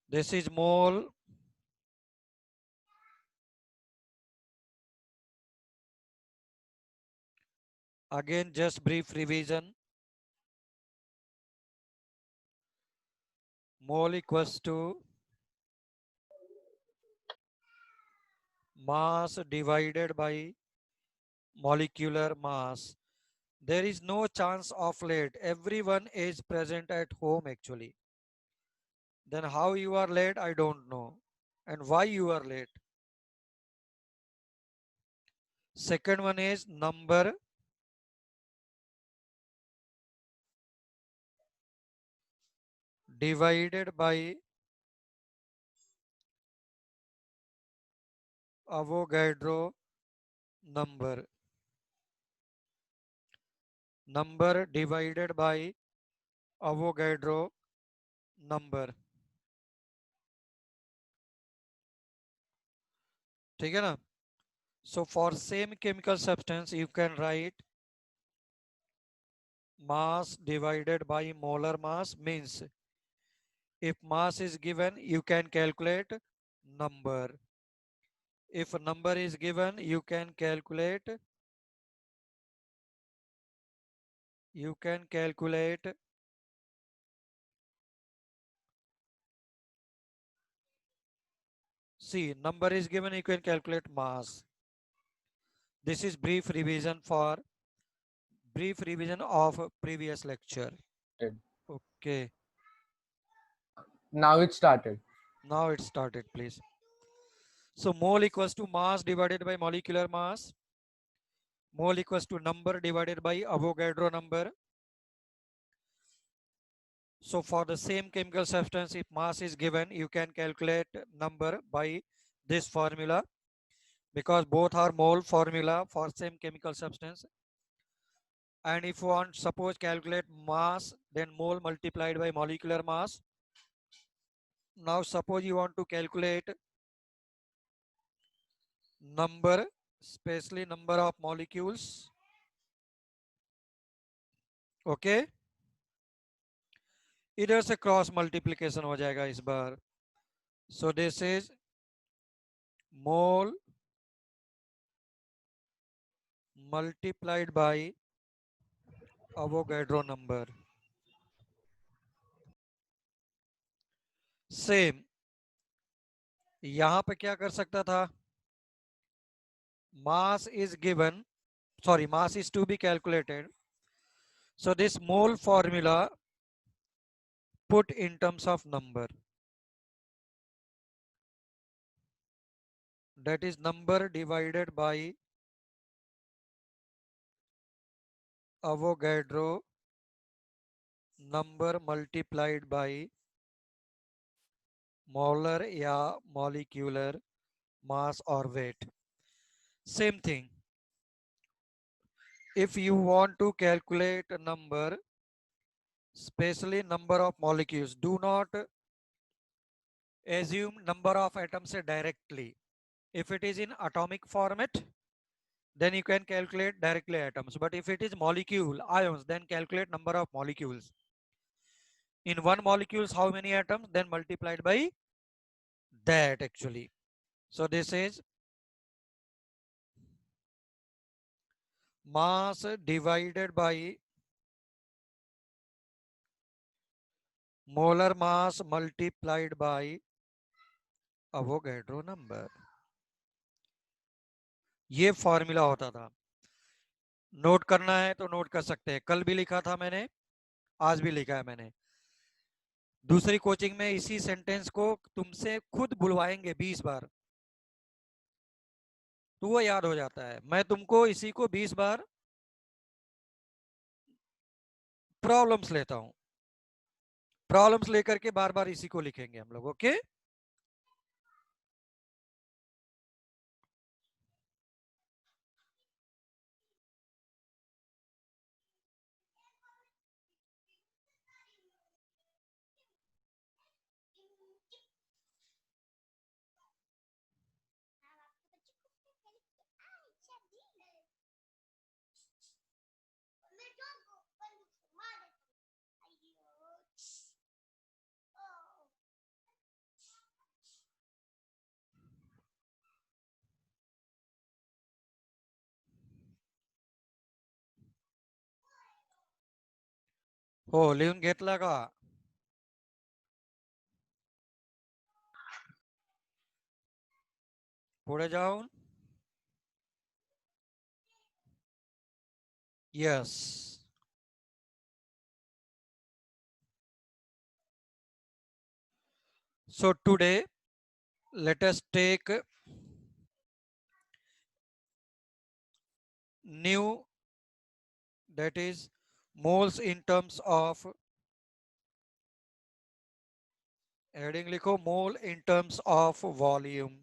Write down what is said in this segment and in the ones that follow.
This is mole. Again, just brief revision. Mole equals to mass divided by molecular mass. There is no chance of late. Everyone is present at home actually. Then how you are late, I don't know. And why you are late. Second one is number divided by Avogadro number. Number divided by Avogadro number. ठीक है ना? So for same chemical substance you can write mass divided by molar mass means if mass is given you can calculate number. If number is given you can calculate see number is given you can calculate mass. This is brief revision of previous lecture. Okay, Now it started. now it started please. So mole equals to mass divided by molecular mass. Mole equals to number divided by Avogadro number. So for the same chemical substance, if mass is given, you can calculate number by this formula because both are mole formula for same chemical substance. And if you want, suppose calculate mass, then mole multiplied by molecular mass. Now suppose you want to calculate number, especially number of molecules. Okay, इधर से cross multiplication हो जाएगा इस बार. So this is mole multiplied by Avogadro number. Same यहां पे क्या कर सकता था, mass is given, sorry, mass is to be calculated. So this mole formula put in terms of number, that is number divided by Avogadro number multiplied by molar या molecular mass or weight. Same thing. If you want to calculate a number, especially number of molecules, do not assume number of atoms directly. If it is in atomic format, then you can calculate directly atoms. But if it is molecule, ions, then calculate number of molecules. In one molecules, how many atoms? Then multiplied by that actually. So this is mass divided by molar mass multiplied by Avogadro number. ये formula होता था. Note करना है तो note कर सकते हैं. कल भी लिखा था मैंने, आज भी लिखा है मैंने. दूसरी कोचिंग में इसी सेंटेंस को तुमसे खुद बुलवाएंगे 20 बार तो वो याद हो जाता है. मैं तुमको इसी को 20 बार प्रॉब्लम्स लेता हूं, प्रॉब्लम्स लेकर के बार बार इसी को लिखेंगे हम लोग. ओके, हो लिहून घेतला का? पुढे जाऊन yes. So today let us take new, that is moles in terms of heading लिखो mole in terms of volume.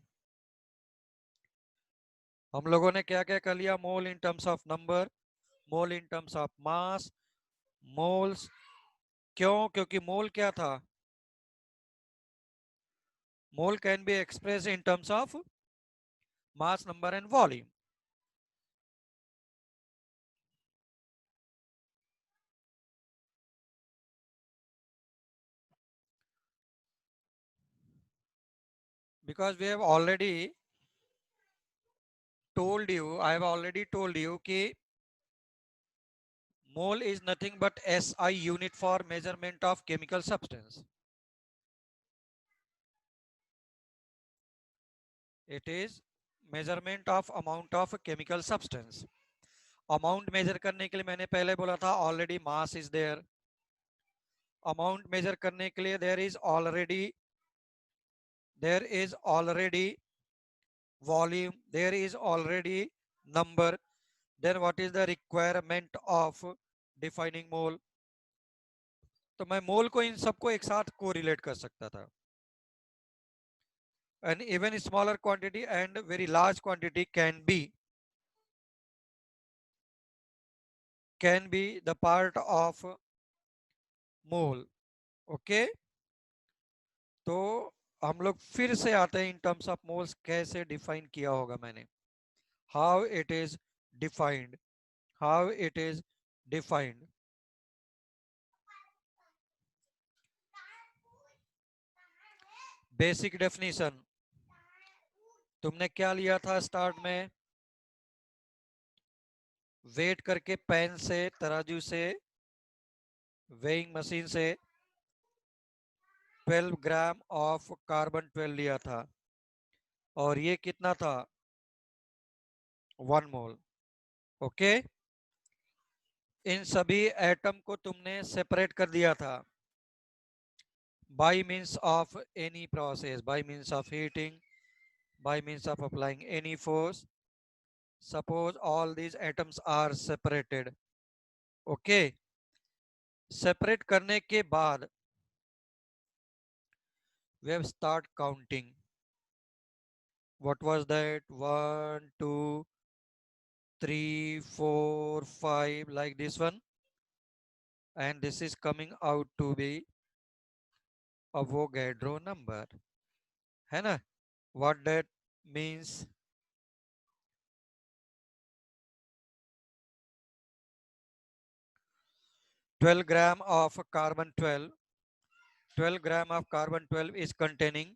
हम लोगों ने क्या क्या कर लिया? Mole in terms of number, mole in terms of mass, moles. क्यों? क्योंकि मोल क्या था? Mole can be express in terms of mass, number and volume. Because we have already told you, I have already told you कि mole is nothing but SI unit for measurement of chemical substance. It is measurement of amount of chemical substance. Amount measure करने के लिए मैंने पहले बोला था already mass is there. Amount measure करने के लिए there is already volume, there is already number. Then what is the requirement of defining mole? तो मैं मोल को इन सबको एक साथ कोरिलेट कर सकता था. An even smaller quantity and very large quantity can be the part of mole. Okay, तो हम लोग फिर से आते हैं इन टर्म्स ऑफ मोल्स. कैसे डिफाइन किया होगा मैंने? How it is defined, how it is defined. Basic definition तुमने क्या लिया था स्टार्ट में? वेट करके पेन से, तराजू से, वेइंग मशीन से 12 ग्राम ऑफ कार्बन 12 लिया था. और ये कितना था? 1 मोल. ओके, इन सभी एटम को तुमने सेपरेट कर दिया था by means of any process, by means of heating, by means of applying any force. Suppose all these atoms are separated. Okay, separate करने के बाद we have start counting. What was that? 1 2 3 4 5, like this one, and this is coming out to be Avogadro number, है ना? What that means? 12 gram of carbon 12, 12 gram of carbon 12 is containing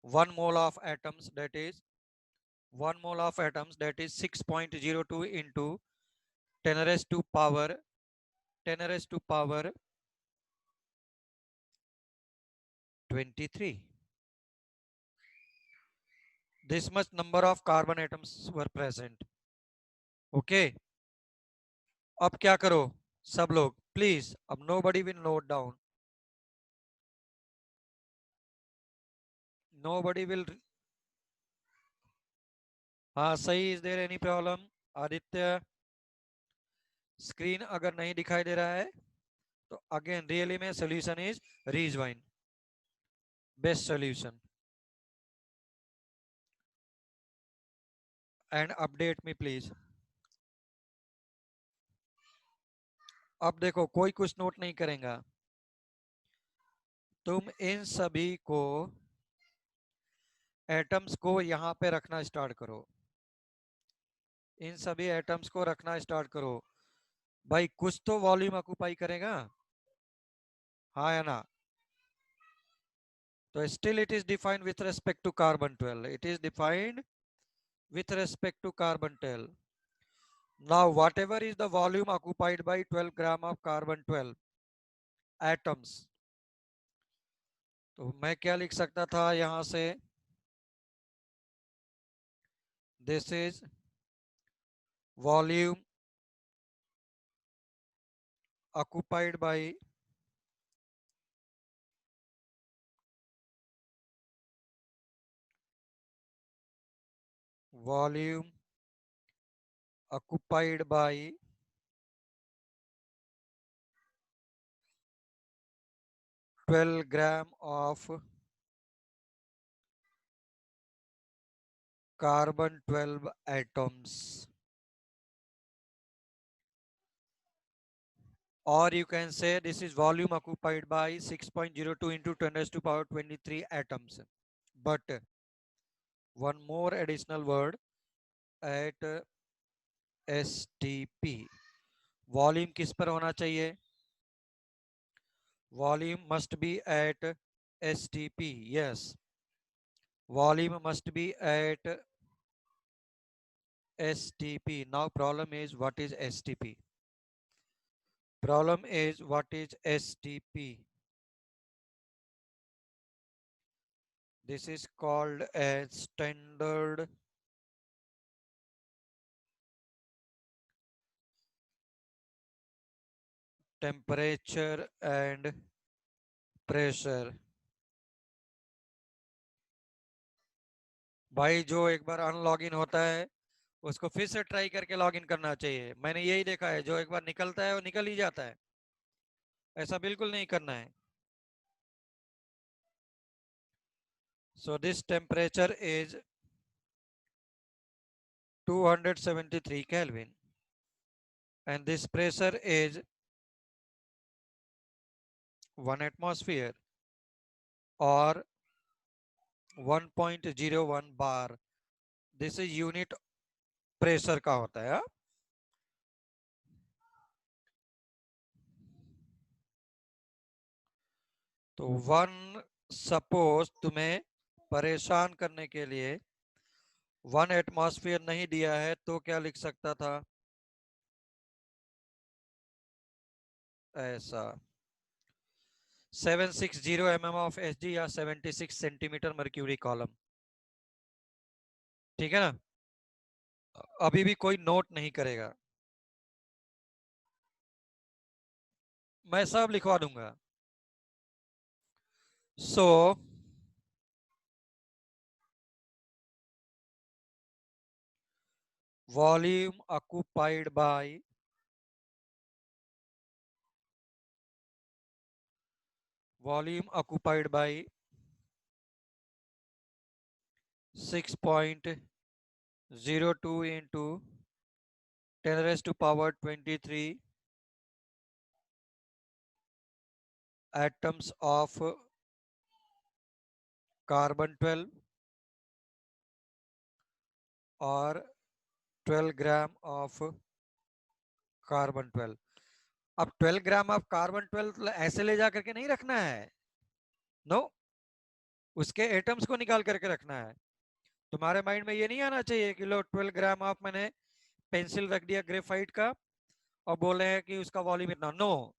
1 mole of atoms, that is 1 mole of atoms, that is 6.02 into 10 raised to power 10 raised to power 23. This much number of carbon atoms were present. Okay, अब क्या करो सब लोग please? अब nobody will note down, nobody will. हाँ सही. Is there any problem? Aditya, screen अगर नहीं दिखाई दे रहा है तो अगेन रियली में solution is rejoin, best solution. And update me please. अब देखो कोई कुछ नोट नहीं करेगा. तुम इन सभी को एटम्स को यहां पे रखना स्टार्ट करो. इन सभी एटम्स को रखना स्टार्ट करो. भाई कुछ तो वॉल्यूम ऑक्यूपाई करेगा, हाँ या ना? तो still it is defined with respect to carbon 12. It is defined with respect to carbon 12. Now whatever is the volume occupied by 12 gram of carbon 12, atoms. तो मैं क्या लिख सकता था यहां से, this is volume occupied by volume occupied by 12 gram of carbon 12 atoms, or you can say this is volume occupied by 6.02 into 10 raised to power 23 atoms. But one more additional word at STP, volume किस पर होना चाहिए, volume must be at STP. Yes, volume must be at STP. Now problem is what is STP? Problem is what is STP? This is called as standard temperature and pressure. भाई जो एक बार analogue इन होता है उसको फिर से try करके log in करना चाहिए। मैंने यही देखा है, जो एक बार निकलता है वो निकल ही जाता है, ऐसा बिल्कुल नहीं करना है। So this temperature is 273 Kelvin and this pressure is 1 atmosphere or 1.01 bar. This is unit pressure का होता है। तो वन, सपोज तुम्हें परेशान करने के लिए 1 एटमॉस्फेयर नहीं दिया है तो क्या लिख सकता था, ऐसा 760 mm ऑफ Hg या 76 सेंटीमीटर मर्क्यूरी कॉलम। ठीक है ना, अभी भी कोई नोट नहीं करेगा, मैं सब लिखवा दूंगा। So volume occupied bye volume occupied by 6.02 into 10 raised to power 23 atoms of carbon 12 और 12 ग्राम ऑफ कार्बन 12। अब 12 ग्राम ऑफ कार्बन 12 ऐसे ले जा करके नहीं रखना है, नो, उसके एटम्स को निकाल करके रखना है। तुम्हारे माइंड में ये नहीं आना चाहिए कि लो 12 ग्राम ऑफ मैंने पेंसिल रख दिया ग्रेफाइट का और बोले हैं कि उसका वॉल्यूम इतना, no,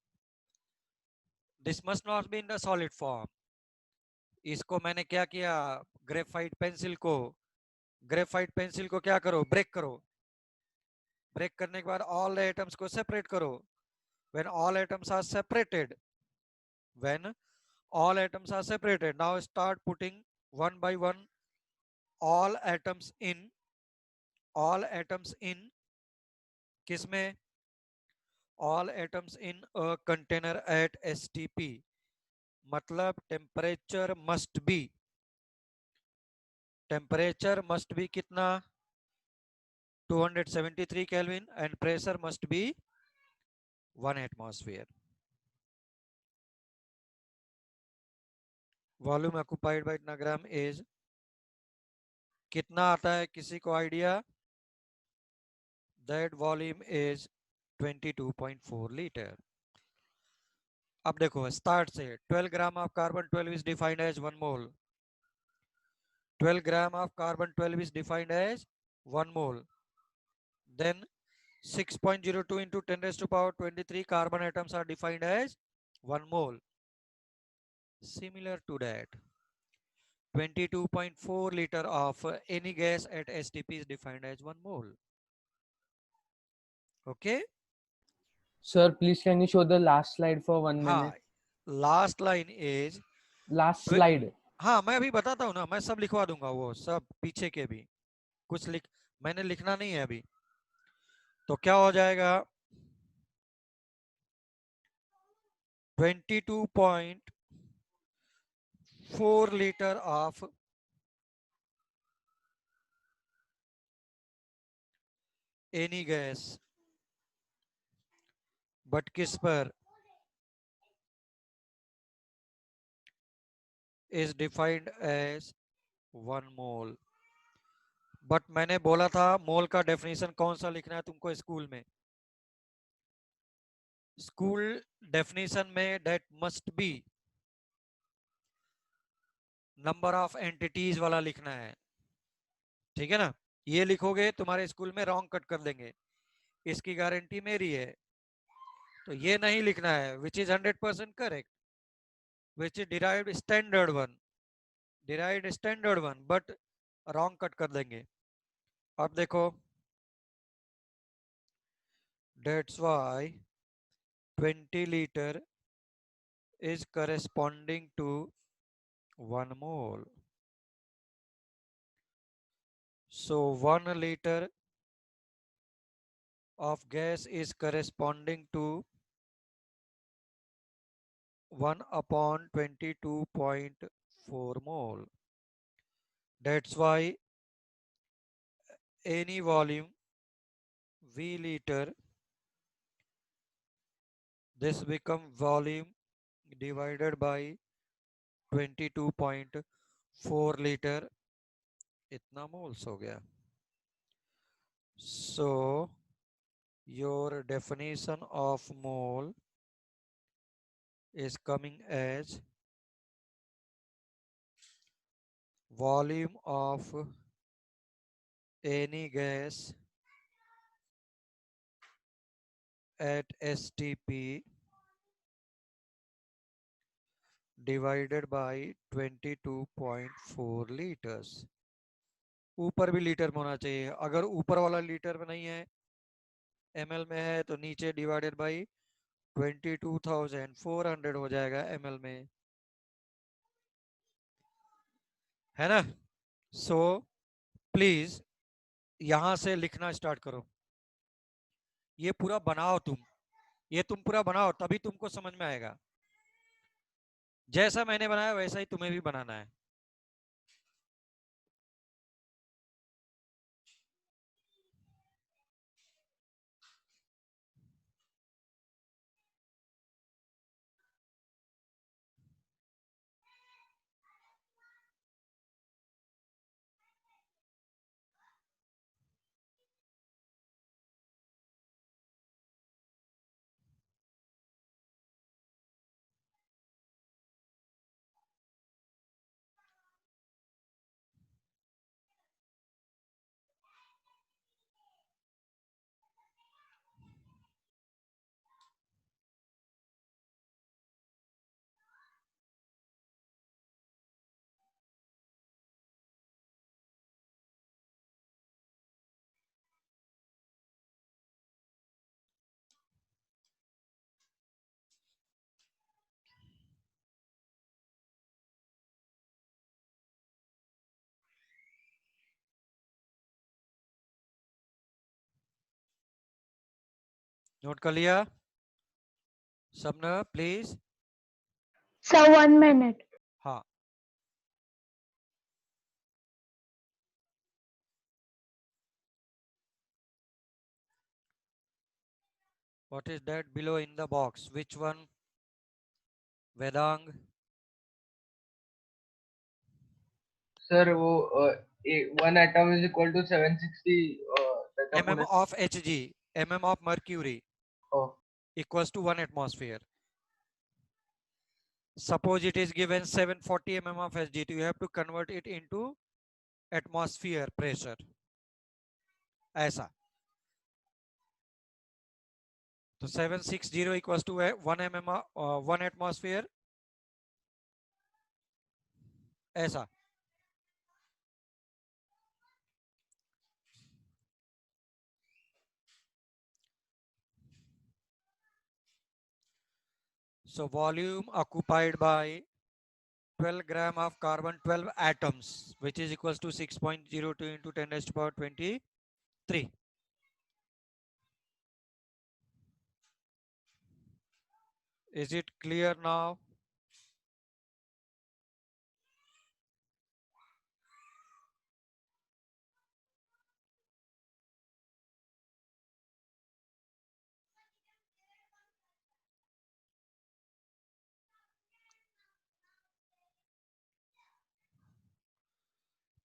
this must not be in the solid form. इसको मैंने क्या किया, ग्रेफाइट पेंसिल को क्या करो, ब्रेक करो, ब्रेक करने के बाद ऑल द एटम्स को सेपरेट करो। when all atoms are separated when all atoms are separated, now start putting one by one all atoms in, all atoms in किसमें, all atoms in a container at STP, मतलब temperature must be कितना, 273 kelvin and pressure must be 1 atmosphere. Volume occupied by इतना gram इज कितना आता है, किसी को idea, that volume is 22.4 litre. अब देखो स्टार्ट से, 12 gram of carbon 12 is defined as 1 mole, 12 gram of carbon 12 is defined as 1 mole. Then 6.02 into 10 raised to power 23 carbon atoms are defined as 1 mole. Similar to that, 22.4 liter of any gas at STP is defined as 1 mole. Okay? Sir, please can you show the last slide for 1 हाँ, minute? Last line is Last slide. हाँ, मैं अभी बताता हूँ ना, मैं सब लिखवा दूंगा, वो सब पीछे के भी कुछ मैंने लिखना नहीं है अभी। तो क्या हो जाएगा, 22.4 litre of any gas, but किस पर, is defined as 1 mole. But मैंने बोला था मोल का डेफिनेशन कौन सा लिखना है तुमको स्कूल में। स्कूल डेफिनेशन में that must be number of entities वाला लिखना है, ठीक है ना। ये लिखोगे तुम्हारे स्कूल में रॉन्ग कट कर देंगे, इसकी गारंटी मेरी है। तो ये नहीं लिखना है which is 100% correct, which is derived standard one, derived standard one, but wrong cut कर देंगे। अब देखो, that's why 20 litre is corresponding to 1 mole. So 1 liter of gas is corresponding to 1 upon 22.4 mole. That's why any volume V liter, this become volume divided by 22.4 liter, इतना moles हो गया. So your definition of mole is coming as volume of any gas at STP divided by 22.4 litres. ऊपर भी litre में होना चाहिए, अगर ऊपर वाला लीटर में नहीं है, ml में है, तो नीचे डिवाइडेड बाई 22,400 हो जाएगा ml में, है ना। सो प्लीज यहां से लिखना स्टार्ट करो, ये पूरा बनाओ तुम, ये तुम पूरा बनाओ तभी तुमको समझ में आएगा। जैसा मैंने बनाया वैसा ही तुम्हें भी बनाना है। नोट कर लिया सबने, प्लीज। Sir, 1 minute. हाँ, what is that below in the box, which one, Vedang? Sir वो 1 atom is equal to 760 त्याचा mm पुढे of Hg, mm of mercury oh, equals to 1 atmosphere. Suppose it is given 740 mm of Hg, you have to convert it into atmosphere pressure, ऐसा। तो 760 equals to 1 atmosphere, ऐसा. So volume occupied by 12 gram of carbon 12 atoms, which is equals to 6.02 into 10 raised to power 23. Is it clear now?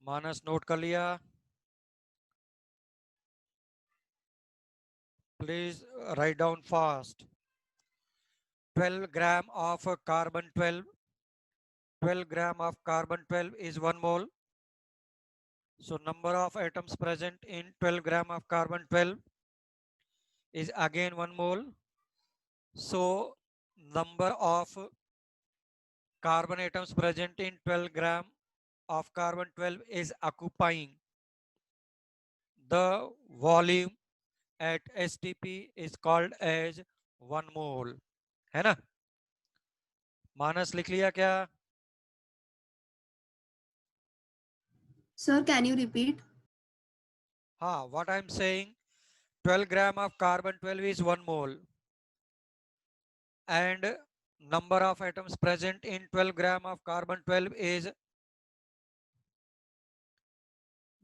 Manas note कर लिया? Please write down fast. 12 gram of carbon 12. 12 gram of carbon 12 is 1 mole. So number of atoms present in 12 gram of carbon 12 is again 1 mole. So number of carbon atoms present in 12 gram of carbon 12 is occupying the volume at STP is called as 1 mole. है ना? मानस लिख लिया क्या? Sir, can you repeat? हाँ, what I'm saying, 12 gram of carbon 12 is 1 mole, and number of atoms present in 12 gram of carbon 12 is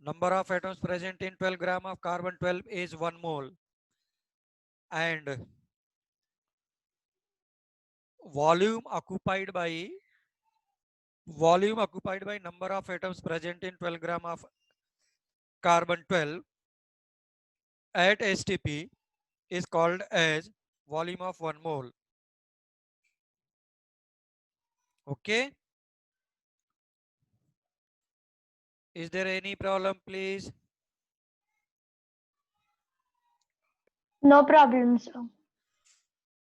number of atoms present in 12 gram of carbon 12 is 1 mole, and volume occupied by number of atoms present in 12 gram of carbon 12 at STP is called as volume of 1 mole. Okay, is there any problem, please? No problem, sir.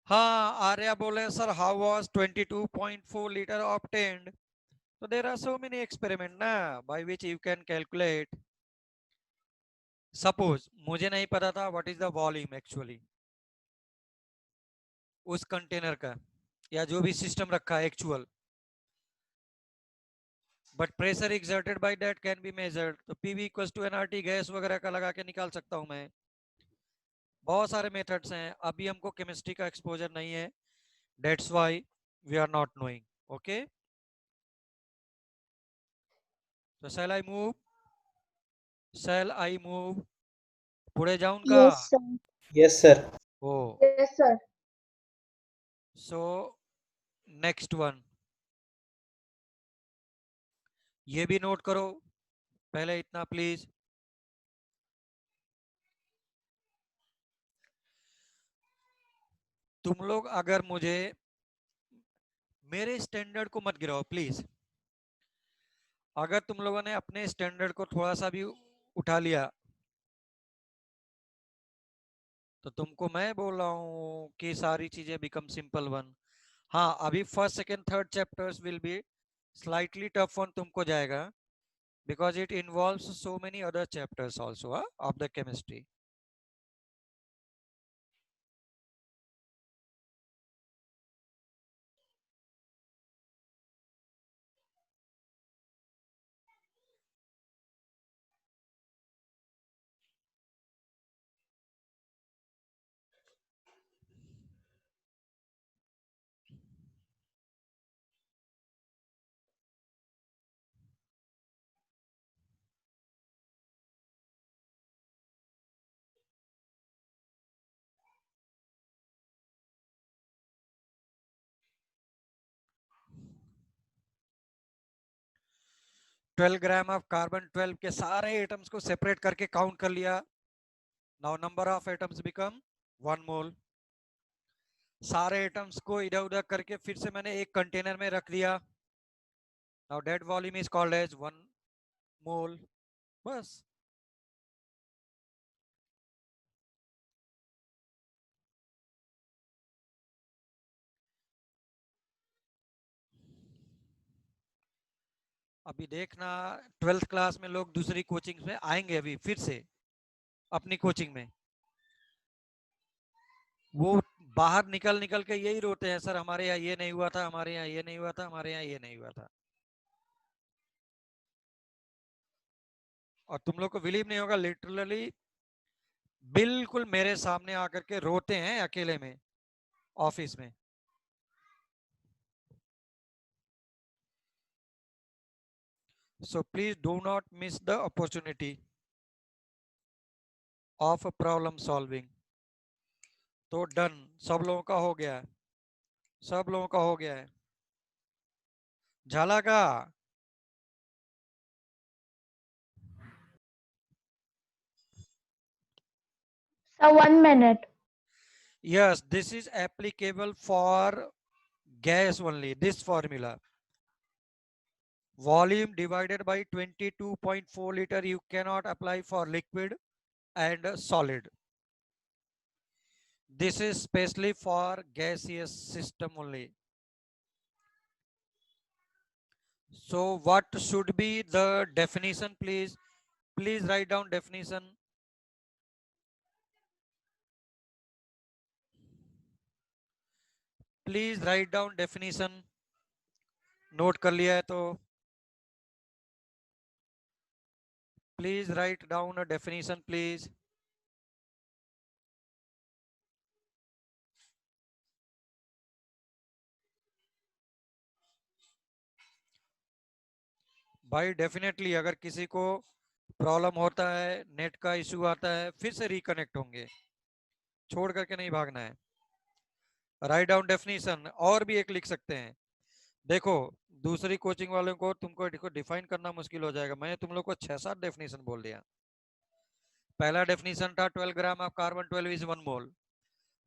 हाँ, आर्या बोले sir how was 22.4 liter obtained? So there are so many experiment ना by which you can calculate. Suppose मुझे नहीं पता था what is the volume actually उस container का या जो भी सिस्टम रखा है actual, but pressure exerted by that can be measured. तो PV equals to NRT gas वगैरह का लगा के निकाल सकता हूं मैं. बहुत सारे मेथड्स हैं, अभी हमको केमिस्ट्री का एक्सपोजर नहीं है, that's why we are not knowing. Okay, so shall I move पुढे जाऊं का? Yes, sir. Yes, sir. ओ, Yes, sir. So next one, ये भी नोट करो पहले इतना प्लीज. तुम लोग अगर मुझे मेरे स्टैंडर्ड को मत गिराओ प्लीज. अगर तुम लोगों ने अपने स्टैंडर्ड को थोड़ा सा भी उठा लिया तो तुमको मैं बोल रहा हूँ कि सारी चीजें बिकम सिंपल वन. हाँ, अभी first second third chapters will be slightly tough one तुमको जाएगा because it involves so many other chapters also of the chemistry. Twelve gram of carbon 12 के सारे एटम्स को सेपरेट करके काउंट कर लिया. Now number of atoms become 1 मोल. सारे atoms को इधर उधर करके फिर से मैंने एक कंटेनर में रख दिया. Now that volume is called as 1 mole. बस. अभी देखना 12th क्लास में लोग दूसरी कोचिंग में आएंगे अभी फिर से अपनी कोचिंग में, वो बाहर निकल निकल के यही रोते हैं, सर हमारे यहाँ ये नहीं हुआ था, हमारे यहाँ ये नहीं हुआ था, हमारे यहाँ ये नहीं हुआ था। और तुम लोग को बिलीव नहीं होगा, लिटरली बिल्कुल मेरे सामने आकर के रोते हैं अकेले में ऑफिस में। So please do not miss the opportunity of problem solving. तो डन, सब लोगों का हो गया है, सब लोगों का हो गया है। झाला का So 1 minute. yes, this is applicable for gas only, this formula. Volume divided by 22.4 liter you cannot apply for liquid and solid. This is specially for gaseous system only. So what should be the definition, please? Please write down definition. Please write down definition. Note कर लिया है तो please write down a definition, please. भाई definitely अगर किसी को problem होता है, नेट का इशू आता है, फिर से रिकनेक्ट होंगे, छोड़ करके नहीं भागना है। राइट डाउन डेफिनेशन, और भी एक लिख सकते हैं। देखो दूसरी कोचिंग वालों को तुमको डिफाइन करना मुश्किल हो जाएगा, मैंने तुम लोग को 6-7 डेफिनेशन बोल दिया। पहला डेफिनेशन था 12 gram of carbon 12 is 1 mole.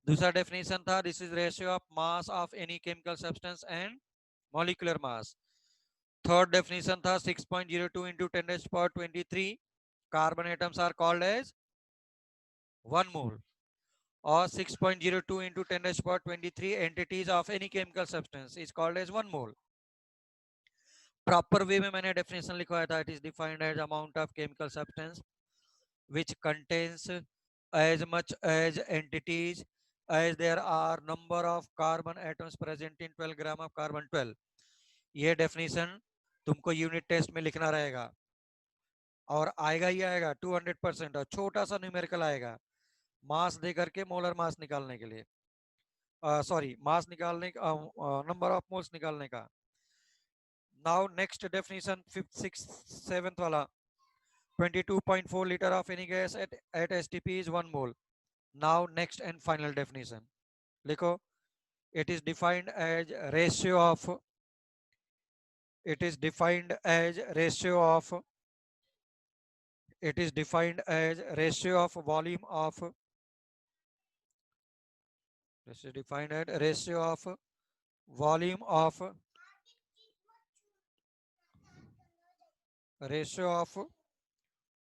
दूसरा डेफिनेशन था this is ratio of mass of any chemical substance and molecular mass. Third definition था 6.02 into 10⁻23 carbon atoms are called as 1 mole, और 6.02 into 10⁻23 entities of any chemical substance is called as 1 mole. Proper way में मैंने definition लिखवाया था, it is defined as amount of chemical substance which contains as much as entities as there are number of carbon atoms present in 12 gram of carbon 12। ये definition तुमको unit test में लिखना रहेगा और आएगा ही आएगा 200%, और छोटा सा न्यूमेरिकल आएगा मास दे करके मोलर मास निकालने के लिए, सॉरी मास निकालने का, नंबर ऑफ मोल्स निकालने का। Now next definition 5th 6th 7th वाला 22.4 liter of any gas at STP is 1 mole. Now next and final definition. लिखो, it is defined as ratio of, it is defined as ratio of, it is defined as ratio of volume of, this is defined as ratio of volume of, ratio of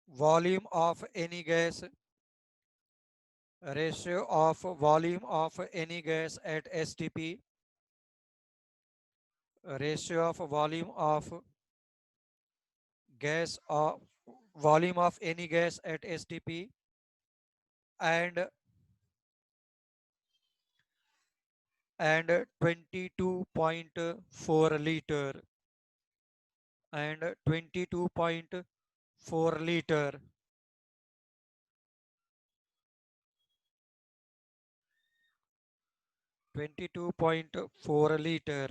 volume of any gas, ratio of volume of any gas at STP, ratio of volume of gas of volume of any gas at STP, and 22.4 liter, and 22.4 liter,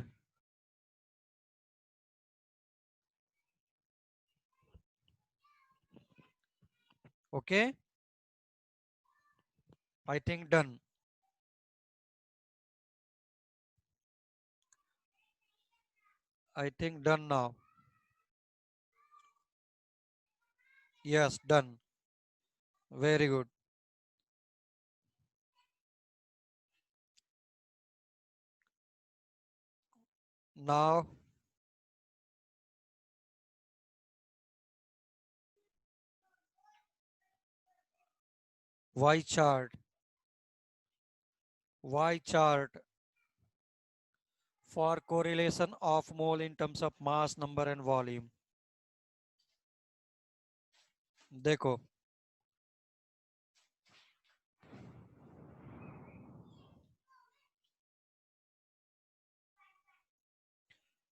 okay, I think done. I think done now. Yes, done. Very good. Now Y chart, Y chart for correlation of mole in terms of mass, number and volume. देखो,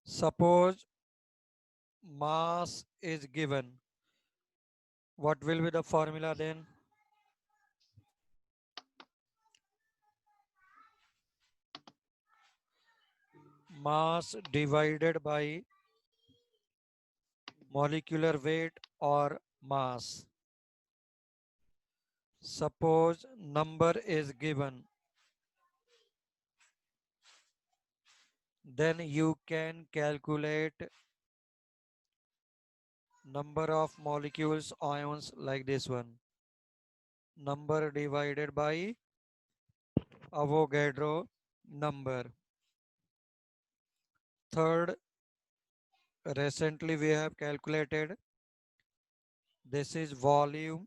suppose mass is given, what will be the formula then? Mass divided by molecular weight or mass. Suppose number is given, then you can calculate number of molecules ions like this one. Number divided by Avogadro number. Third, recently we have calculated this is volume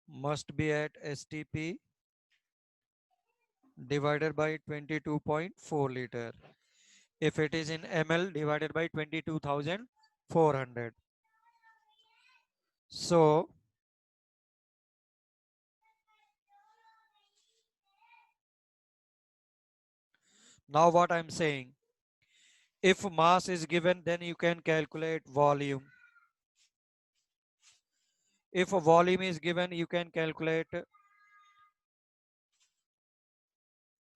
must be at STP divided by 22.4 liter. If it is in ml, divided by 22,400. So now what I'm saying, if mass is given, then you can calculate volume. If a volume is given, you can calculate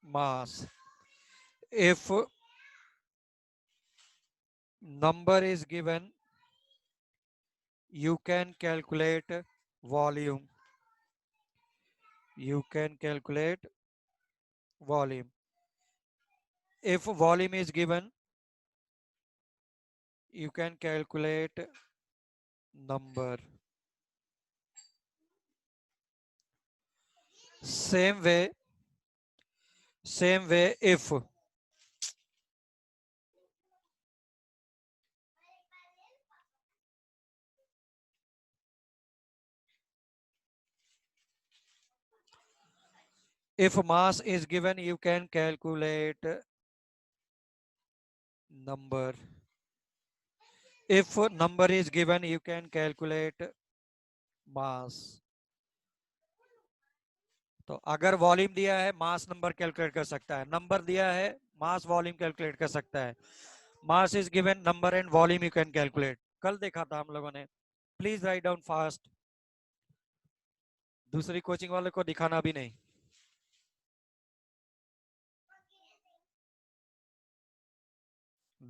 mass. If number is given, you can calculate volume. You can calculate volume. If volume is given, you can calculate number. Same way if mass is given, you can calculate number. If number is given, you can calculate mass. तो अगर volume दिया है, mass number calculate कर सकता है, number दिया है, mass volume calculate कर सकता है. Mass is given, number and volume you can calculate. कल देखा था हम लोगों ने. Please write down fast. दूसरी कोचिंग वाले को दिखाना भी नहीं.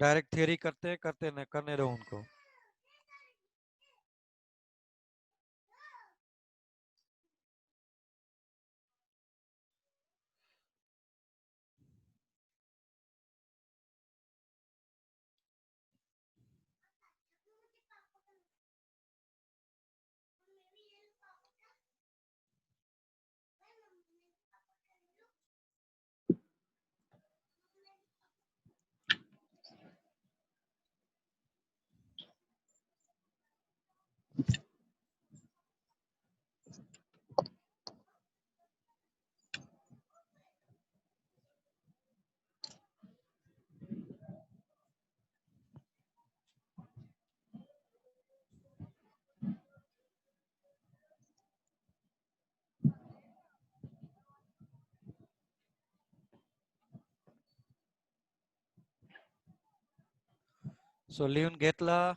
डायरेक्ट थियरी करते करने दो उनको. So Leon Getla.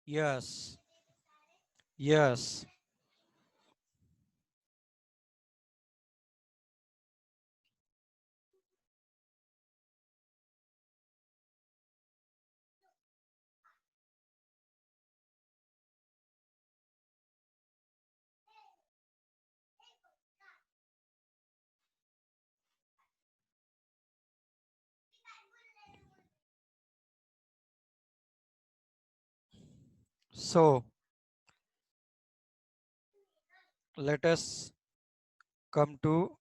Yes. Yes. So let us come to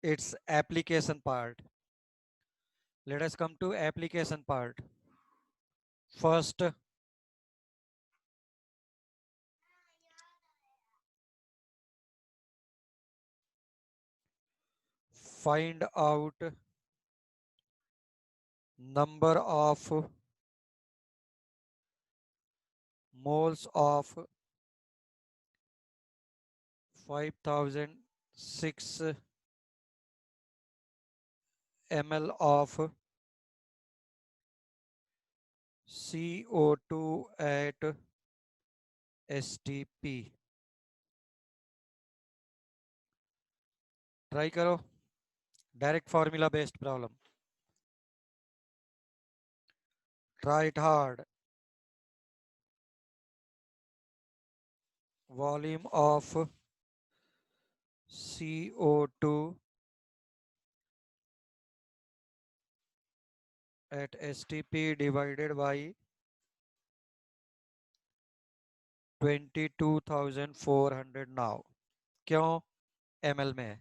its application part. Let us come to application part. First, find out number of moles of 5006 ml of CO2 at STP. Try करो, direct formula based problem, try it hard. Volume of CO2 at STP divided by 22,400 now. क्यों ml में है?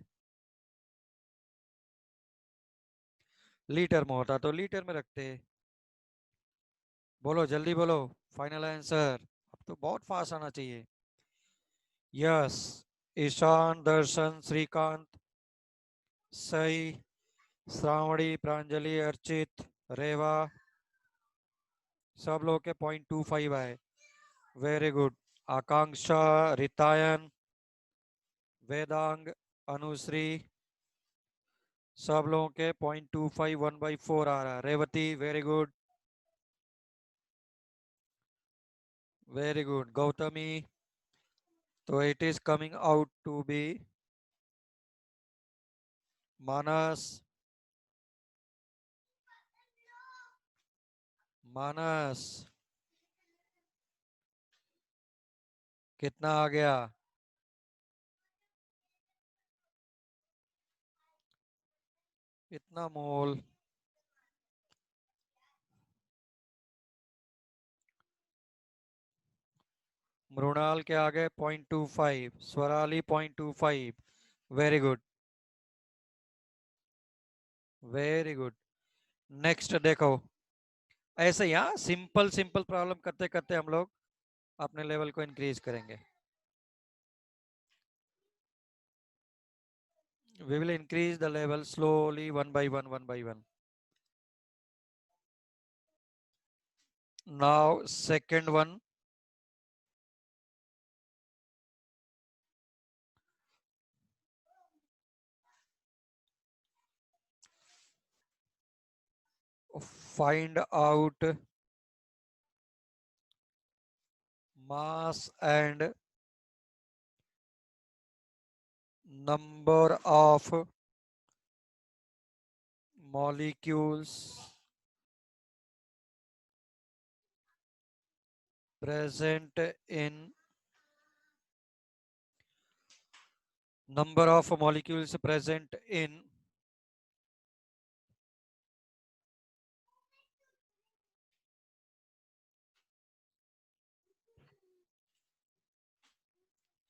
Litre में होता तो litre में रखते. बोलो जल्दी बोलो, फाइनल आंसर. अब तो बहुत फास्ट आना चाहिए. यस, ईशान, दर्शन, श्रीकांत सही, श्रावणी, प्रांजलि, अर्चित, रेवा, सब लोग के 0.25 आए. Very good. आकांक्षा, रितायन, वेदांग, अनुश्री, सब लोगों के 0.25 1/4 आ रहा है. Revathi, very good, very good. Gautami, तो it is coming out to be Manas. Manas कितना आ गया? इतना मोल. मृणाल के आगे 0.25, Swarali 0.25. Very good, very good. Next देखो, ऐसे यहाँ सिंपल सिंपल प्रॉब्लम करते करते हम लोग अपने लेवल को इंक्रीज करेंगे. We will increase the level slowly, one by one, one by one. Now, second one. Find out mass and number of molecules present in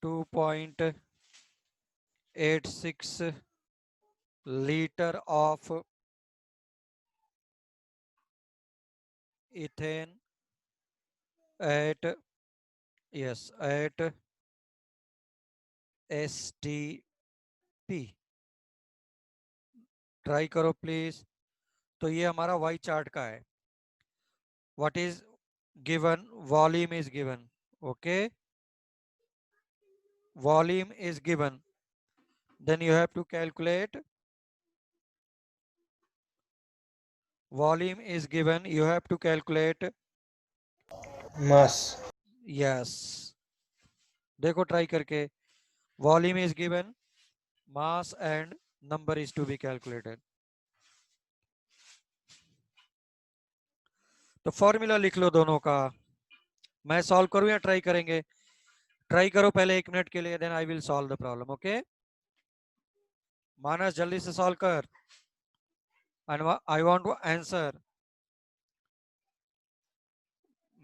2.86 liter of ethane at STP. Try करो please. तो ये हमारा Y chart का है. What is given? Volume is given. Okay, volume is given, then you have to calculate. Volume is given, you have to calculate mass. yes. देखो try करके. Volume is given, mass and number is to be calculated. तो formula लिख लो दोनों का. मैं solve करूं या try करेंगे? ट्राई करो पहले 1 मिनट के लिए, then I will solve the problem. Okay, Manas जल्दी से सॉल्व कर. And I want to answer.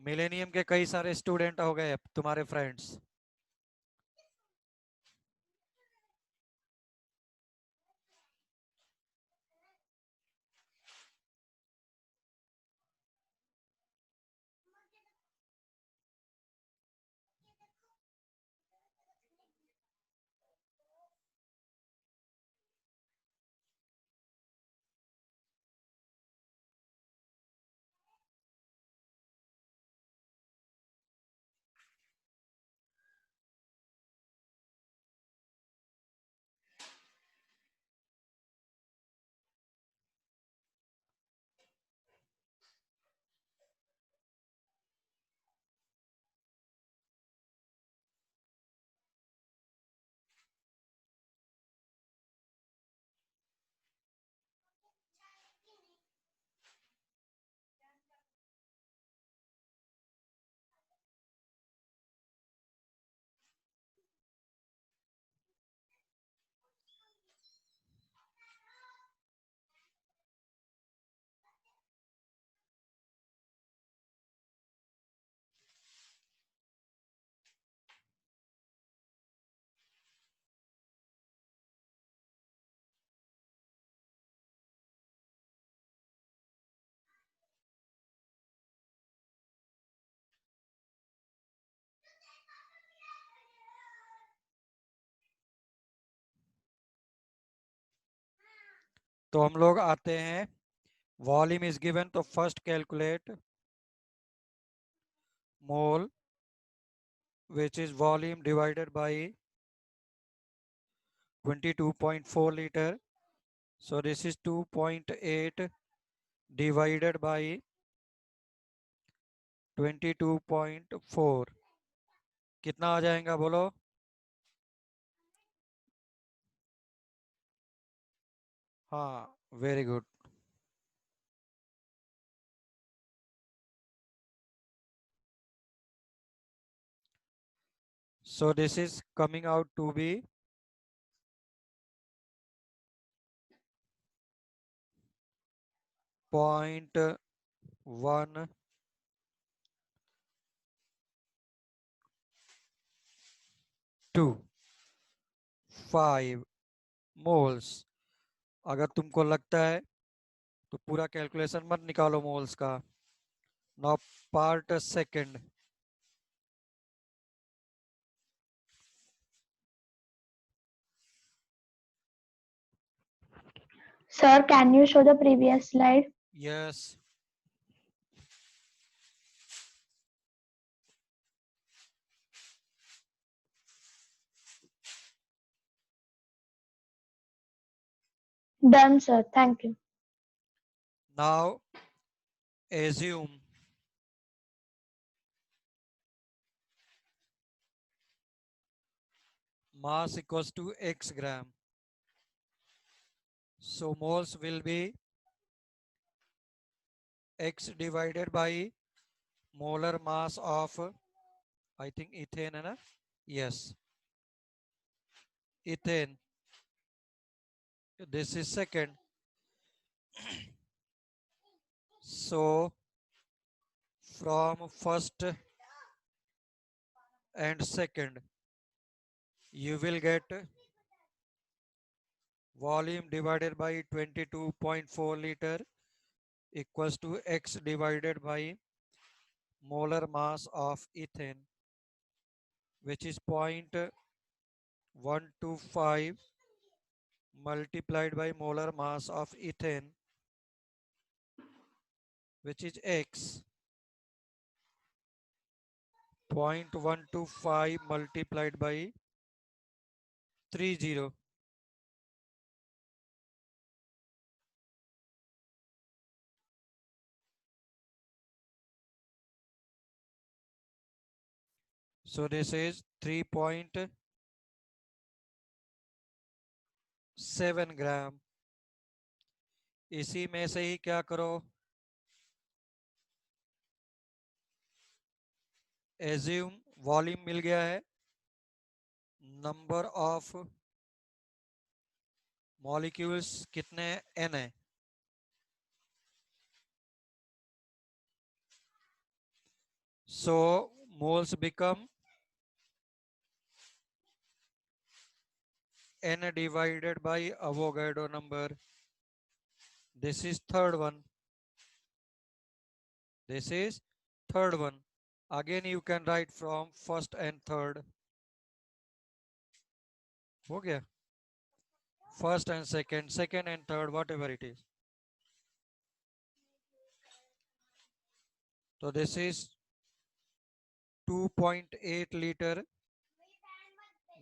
Millennium के कई सारे स्टूडेंट हो गए तुम्हारे फ्रेंड्स. तो हम लोग आते हैं, वॉल्यूम इज गिवन, तो first calculate mole which is volume divided by 22.4 liter. So this is 2.8 divided by 22.4, कितना आ जाएगा बोलो? हाँ, very good. So this is coming out to be 0.125 moles. अगर तुमको लगता है तो पूरा कैलकुलेशन मत निकालो मोल्स का. Now part second. Sir, can you show the previous slide? Yes. Done, sir. Thank you. Now assume mass equals to x gram. So moles will be x divided by molar mass of, I think ethane है ना? Yes, ethane. This is second. So from first and second, you will get volume divided by 22.4 liter equals to x divided by molar mass of ethane, which is 0.125 multiplied by molar mass of ethane, which is x. 0.125 multiplied by 30. So this is 3.7 ग्राम. इसी में से ही क्या करो, assume volume मिल गया है, number of molecules कितने n है. So moles become n divided by Avogadro number. This is third one. This is third one. Again you can write from first and third. हो गया? First and second, second and third, whatever it is. So this is 2.8 liter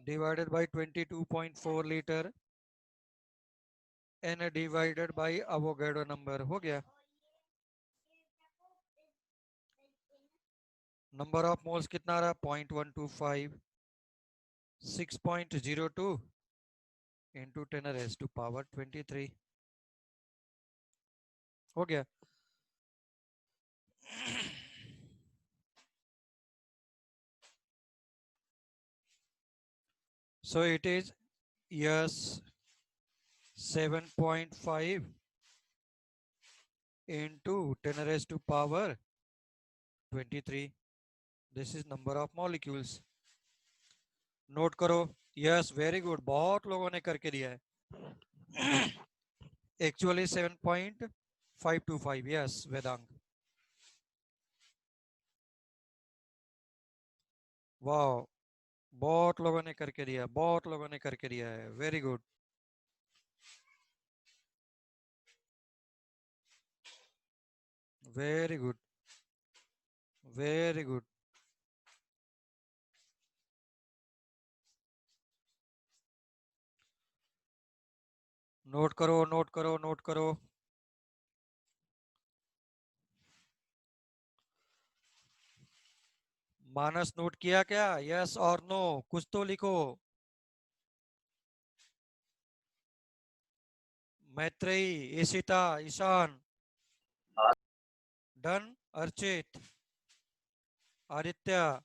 divided by 22.4 liter n divided by Avogadro number. हो गया? Number of moles कितना रहा? 0.125. 6.02 into 10 raised to power 23. हो गया? So it is, yes, 7.5 into 10 raised to power 23. This is number of molecules. Note करो. Yes, very good, बहुत लोगों ने करके दिया है. एक्चुअली 7.525. यस वेदांग, वाह, बहुत लोगों ने करके दिया, बहुत लोगों ने करके दिया है. Very good. Very good, very good. Note करो, नोट करो, नोट करो. मानस नोट किया क्या? यस और नो, कुछ तो लिखो. Maitreyi, Ishita, Ishaan. Done. Archit, Aditya,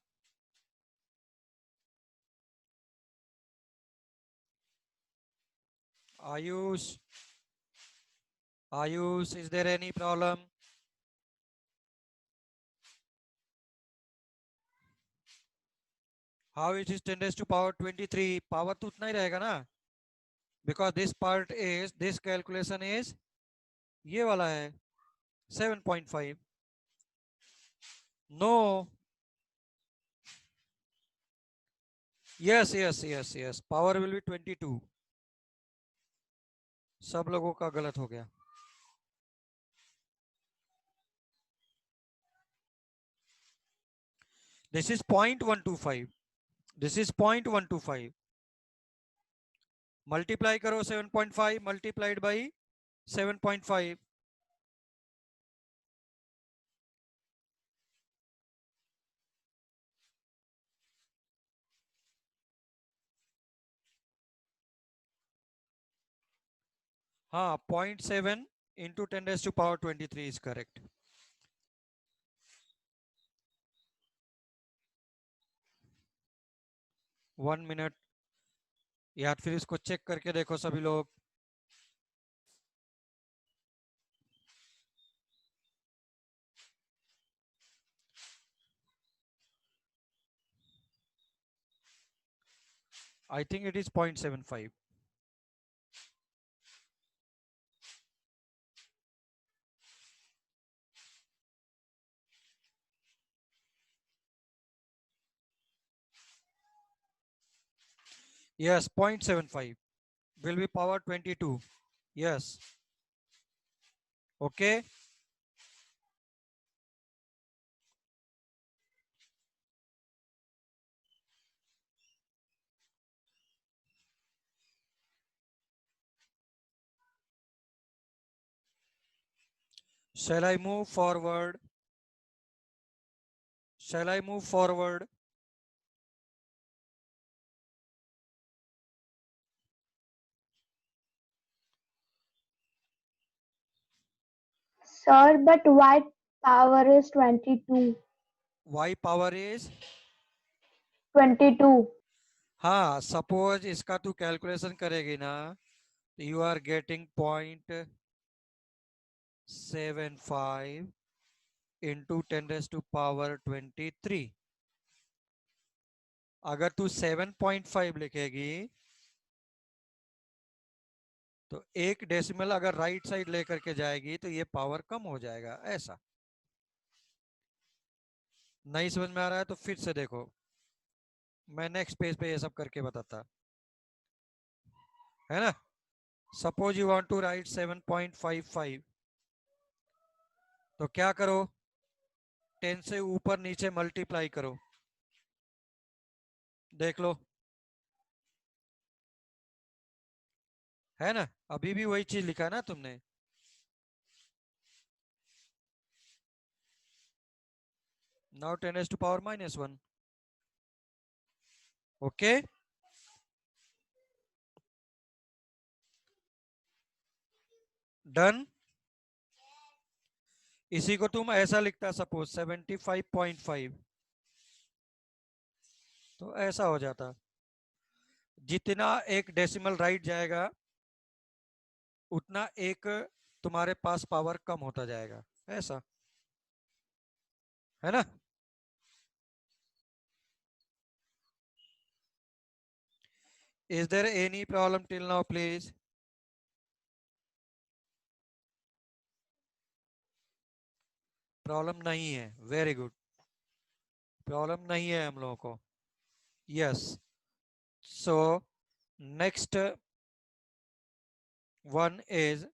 Ayush. Ayush, is there any problem? How it is 10 raised to power 23? Power तो उतना ही रहेगा ना, because this part is, this calculation is ये वाला है 7.5. No. Yes, yes, yes, yes. Power will be 22. सब लोगों का गलत हो गया. This is 0.125. This is 0.125. Multiply करो 7.5 multiplied by 7.5. हाँ, 0.7 into 10 raised to power 23 is correct. One minute यार, फिर इसको चेक करके देखो सभी लोग. I think it is 0.75. Yes, 0.75 will be power 22. Yes. Okay. Shall I move forward? Shall I move forward? Sir, but y power is 22. Y power is 22. हाँ, suppose इसका तू कैलकुलेशन करेगी ना, तो you are getting 0.75 into 10 raised to power 23. अगर तू 7.5 लिखेगी तो एक डेसिमल अगर राइट साइड लेकर के जाएगी तो ये पावर कम हो जाएगा. ऐसा नहीं समझ में आ रहा है तो फिर से देखो, मैं नेक्स्ट पेज पे ये सब करके बताता है ना. Suppose you want to write 7.55, तो क्या करो, 10 से ऊपर नीचे मल्टीप्लाई करो. देख लो, है ना, अभी भी वही चीज लिखा है ना तुमने. Now 10 raised to power -1. Okay. Done. इसी को तुम ऐसा लिखता, सपोज 75.5, तो ऐसा हो जाता. जितना एक डेसिमल राइट जाएगा उतना एक तुम्हारे पास पावर कम होता जाएगा. ऐसा है ना. Is there any problem till now please? Problem नहीं है. Very good. प्रॉब्लम नहीं है हम लोगों को. Yes. So next one is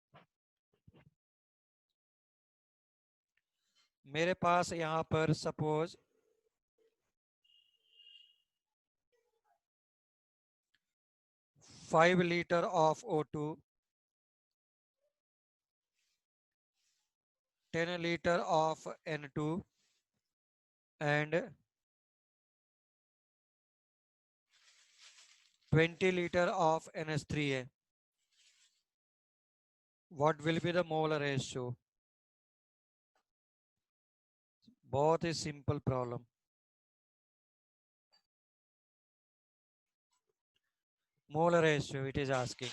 मेरे पास यहाँ पर suppose 5 liter of O2, 10 liter of N2 and 20 liter of NH3 है. What will be the molar ratio? बहुत ही simple problem. Molar ratio it is asking.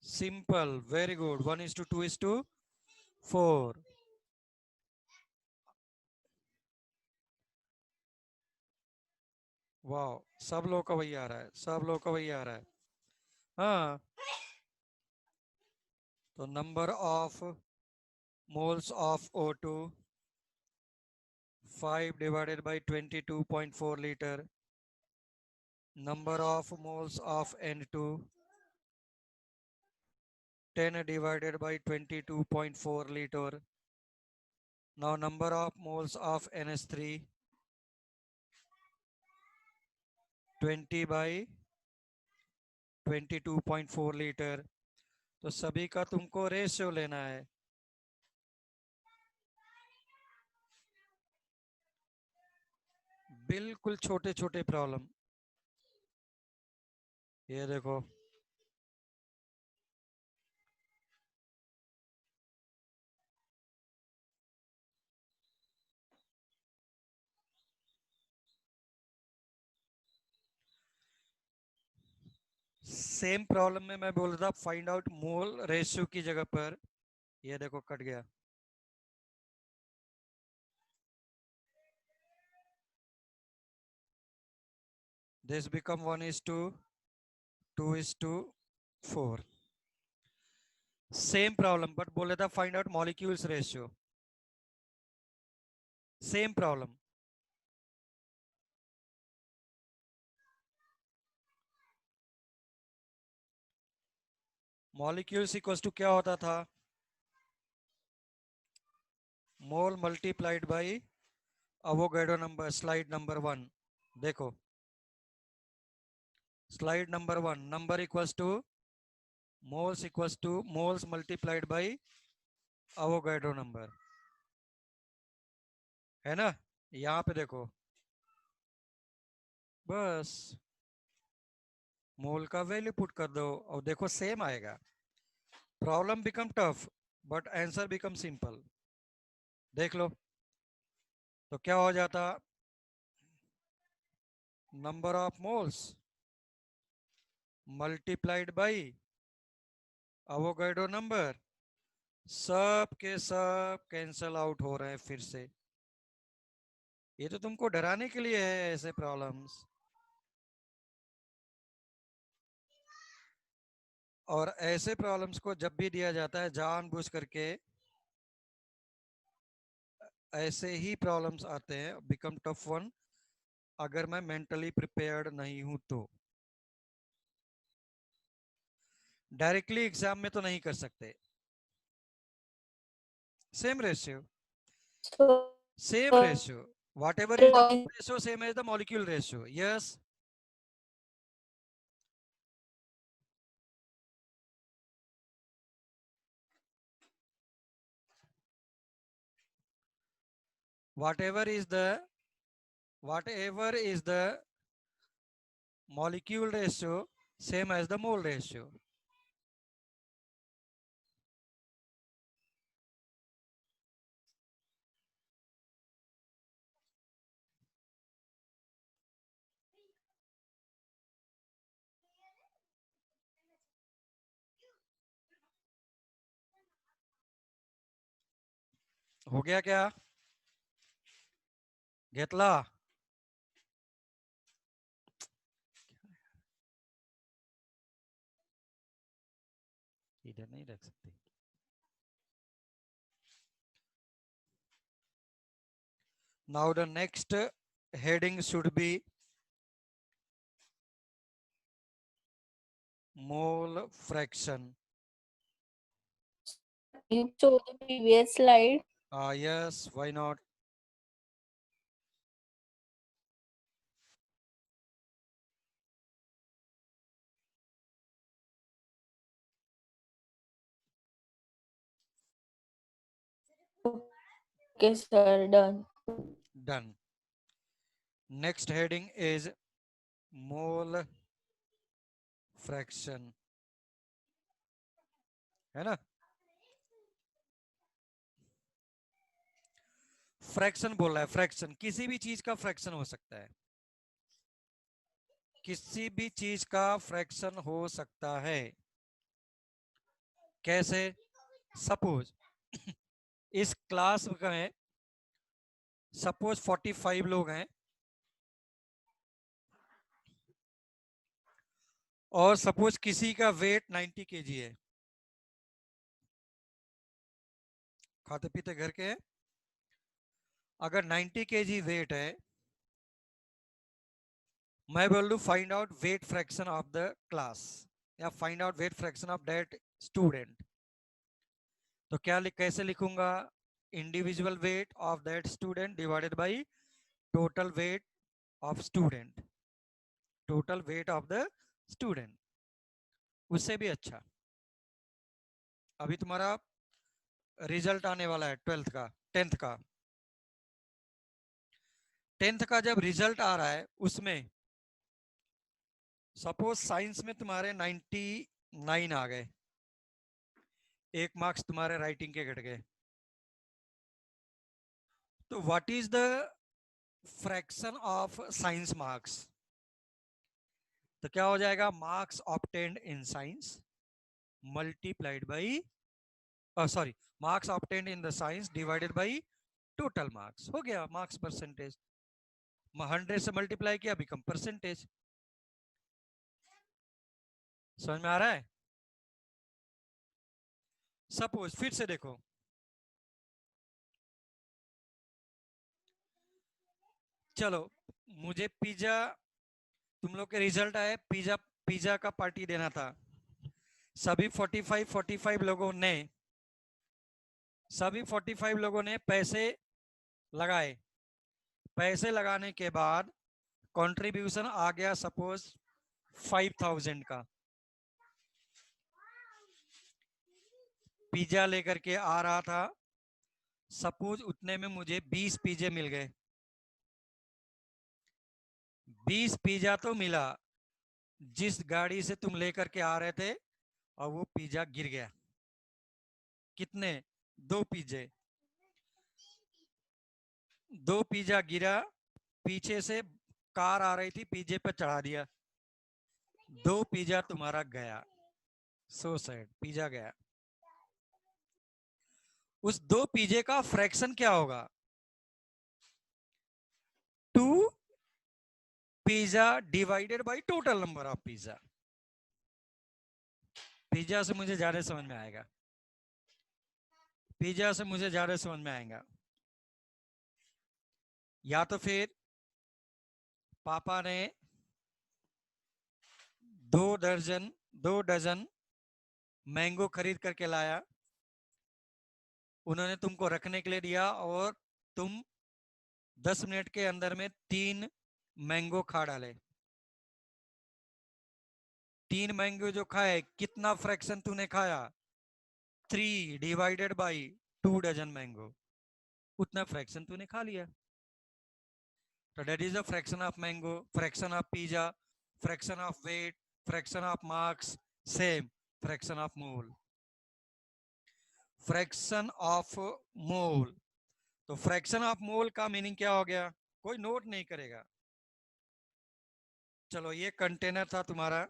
Simple, very good. 1:2:4. वाह, सब लोग का वही आ रहा है, सब लोग का वही आ रहा है. हाँ, तो number of moles of O2 5 divided by 22.4 liter. Number of moles of N2 10 divided by 22.4 liter. Now number of moles of NH3 20 by 22.4 liter. तो सभी का तुमको रेशियो लेना है. बिल्कुल छोटे छोटे प्रॉब्लम. ये देखो, सेम प्रॉब्लम में मैं बोल रहा था फाइंड आउट मोल रेशियो की जगह पर ये देखो कट गया. This become 1:2:4. Same problem, but बोले था find out molecules ratio. Same problem. Molecules equals to क्या होता था? Mole multiplied by Avogadro number. Slide number 1. देखो. Slide number 1. Number equals to moles multiplied by Avogadro number. है ना? यहाँ पे देखो. बस मोल का वैल्यू पुट कर दो और देखो सेम आएगा. Problem become tough but answer become simple. देख लो तो क्या हो जाता. Number of moles multiplied by Avogadro number. सब के सब कैंसल आउट हो रहे हैं फिर से. ये तो तुमको डराने के लिए है ऐसे प्रॉब्लम्स. और ऐसे प्रॉब्लम्स को जब भी दिया जाता है जानबूझ करके ऐसे ही प्रॉब्लम्स आते हैं. बिकम टफ वन अगर मैं मेंटली प्रिपेयर्ड नहीं हूं तो. डायरेक्टली एग्जाम में तो नहीं कर सकते. Same ratio, same ratio, whatever is the ratio same as the molecule ratio. Yes, whatever is the molecule ratio same as the mole ratio. हो गया क्या? घेतला. इधर नहीं रख सकते। Now the next heading should be mole fraction. You show the previous slide. Yes, why not? Okay, sir, done. Done. Next heading is mole fraction, है ना? फ्रैक्शन बोल रहा है, फ्रैक्शन किसी भी चीज का फ्रैक्शन हो सकता है, किसी भी चीज का फ्रैक्शन हो सकता है। कैसे? सपोज इस क्लास में सपोज 45 लोग हैं और सपोज किसी का वेट 90 केजी है, खाते पीते घर के हैं। अगर 90 केजी वेट है, मैं बोल दूं find out weight fraction of the class या find out weight fraction of that student, तो क्या कैसे लिखूंगा? Individual weight of that student divided by total weight of student, total weight of the student. उससे भी अच्छा, अभी तुम्हारा रिजल्ट आने वाला है 12th का, 10th का। 10th का जब रिजल्ट आ रहा है उसमें सपोज साइंस में तुम्हारे 99 आ गए, 1 मार्क्स तुम्हारे राइटिंग के घट गए, तो what is the fraction of science marks? तो क्या हो जाएगा? Marks obtained in science multiplied by, sorry, marks obtained in the science divided by total marks. हो गया मार्क्स परसेंटेज, 100 से मल्टीप्लाई किया, बिकम परसेंटेज। समझ में आ रहा है? सपोज फिर से देखो, चलो मुझे पिज्जा, तुम लोग के रिजल्ट आए, पिज्जा पिज्जा का पार्टी देना था। सभी 45 लोगों ने, सभी 45 लोगों ने पैसे लगाए। पैसे लगाने के बाद कंट्रीब्यूशन आ गया सपोज 5000 का। पिज्जा लेकर के आ रहा था, सपोज उतने में मुझे 20 पिज्जे मिल गए। 20 पिज्जा तो मिला, जिस गाड़ी से तुम लेकर के आ रहे थे और वो पिज्जा गिर गया। कितने? 2 पिज्जे, 2 पिज्जा गिरा, पीछे से कार आ रही थी, पिज्जे पे चढ़ा दिया, 2 पिज्जा तुम्हारा गया। सो सैड, पिज्जा गया। उस 2 पिज्जे का फ्रैक्शन क्या होगा? 2 pizza divided by total number of pizza. Pizza से मुझे ज्यादा समझ में आएगा, पिज्जा से मुझे ज्यादा समझ में आएगा। या तो फिर पापा ने 2 डजन मैंगो खरीद करके लाया, उन्होंने तुमको रखने के लिए दिया और तुम 10 मिनट के अंदर में 3 मैंगो खा डाले। 3 मैंगो जो खाए, कितना फ्रैक्शन तूने खाया? 3 डिवाइडेड बाई 2 डजन मैंगो, उतना फ्रैक्शन तूने खा लिया। तो that is the fraction of mango, fraction of pizza, fraction of weight, fraction of marks, same fraction of mole. Fraction of mole, तो फ्रैक्शन ऑफ मोल का मीनिंग क्या हो गया? कोई नोट नहीं करेगा। चलो ये कंटेनर था तुम्हारा,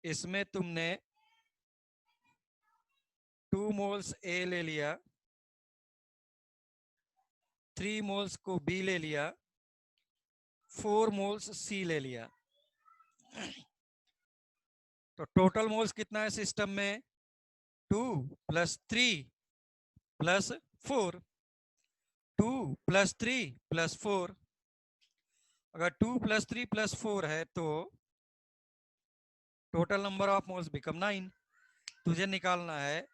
इसमें तुमने 2 मोल्स ए ले लिया, 3 मोल्स को बी ले लिया, 4 मोल्स सी ले लिया। तो टोटल मोल्स कितना है सिस्टम में? 2 plus 3 plus 4, 2 plus 3 plus 4। अगर 2 plus 3 plus 4 है तो total number of moles become 9। तुझे निकालना है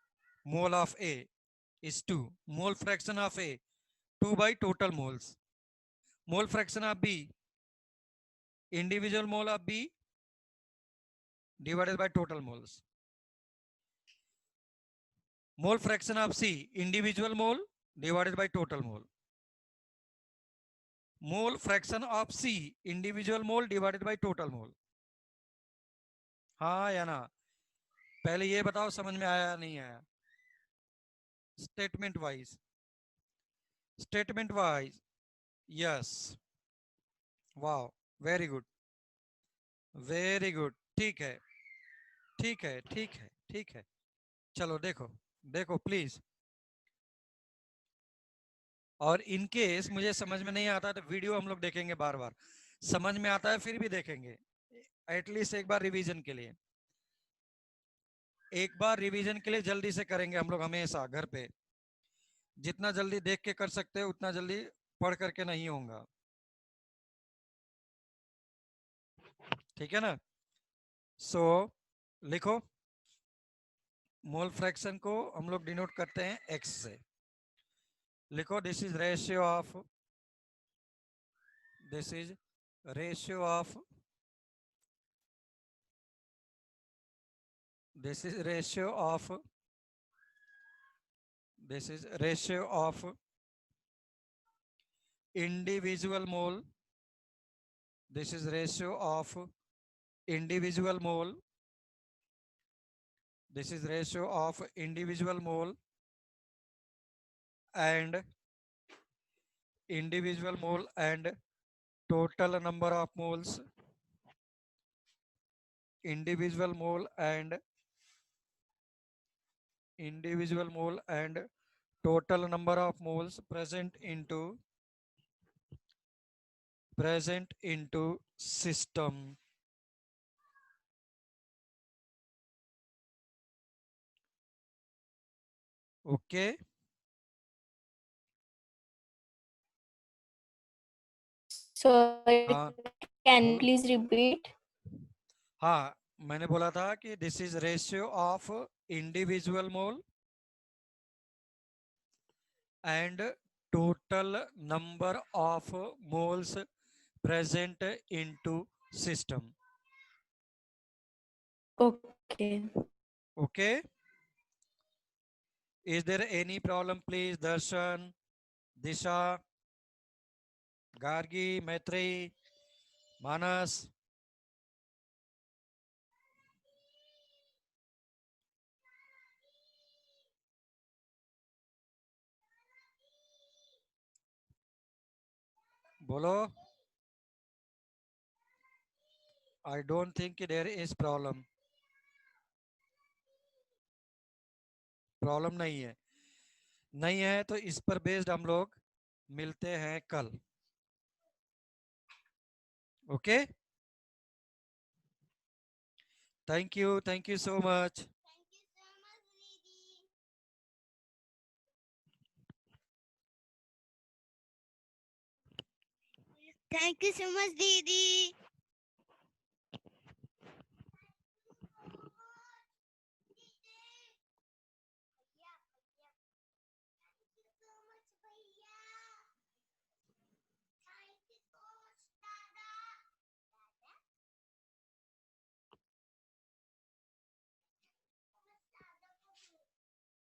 mole of A is 2, mole fraction of A 2 by total moles, mole fraction of B individual mole of B divided by total moles, mole fraction of C individual mole divided by total mole, mole fraction of C individual mole divided by total mole। हाँ या ना? पहले ये बताओ समझ में आया या नहीं आया? Statement wise, statement wise, yes, wow, very good, very good, ठीक है, ठीक है, ठीक है, ठीक है। चलो देखो, देखो प्लीज। और इन केस मुझे समझ में नहीं आता तो वीडियो हम लोग देखेंगे बार बार, समझ में आता है फिर भी देखेंगे, एटलीस्ट एक बार रिवीजन के लिए, एक बार रिवीजन के लिए जल्दी से करेंगे हम लोग हमेशा घर पे। जितना जल्दी देख के कर सकते हैं उतना जल्दी पढ़ करके नहीं होगा, ठीक है ना? सो लिखो, मोल फ्रैक्शन को हम लोग डिनोट करते हैं एक्स से। लिखो this is ratio of, this is ratio of, this is ratio of, this is ratio of individual mole, this is ratio of individual mole, this is ratio of individual mole and individual mole and total number of moles, individual mole and individual mole and total number of moles present into system। Okay, Sir, हाँ can you बोलो। please repeat? हाँ, मैंने बोला था कि this is ratio of individual mole and total number of moles present into system. Okay. Okay, is there any problem please? Darshan, Disha, Gargi, Maitreyi, Manas. बोलो। I don't think there is problem, problem नहीं है, नहीं है तो इस पर बेस्ड हम लोग मिलते हैं कल। Okay, thank you so much. Thank you so much, Didi.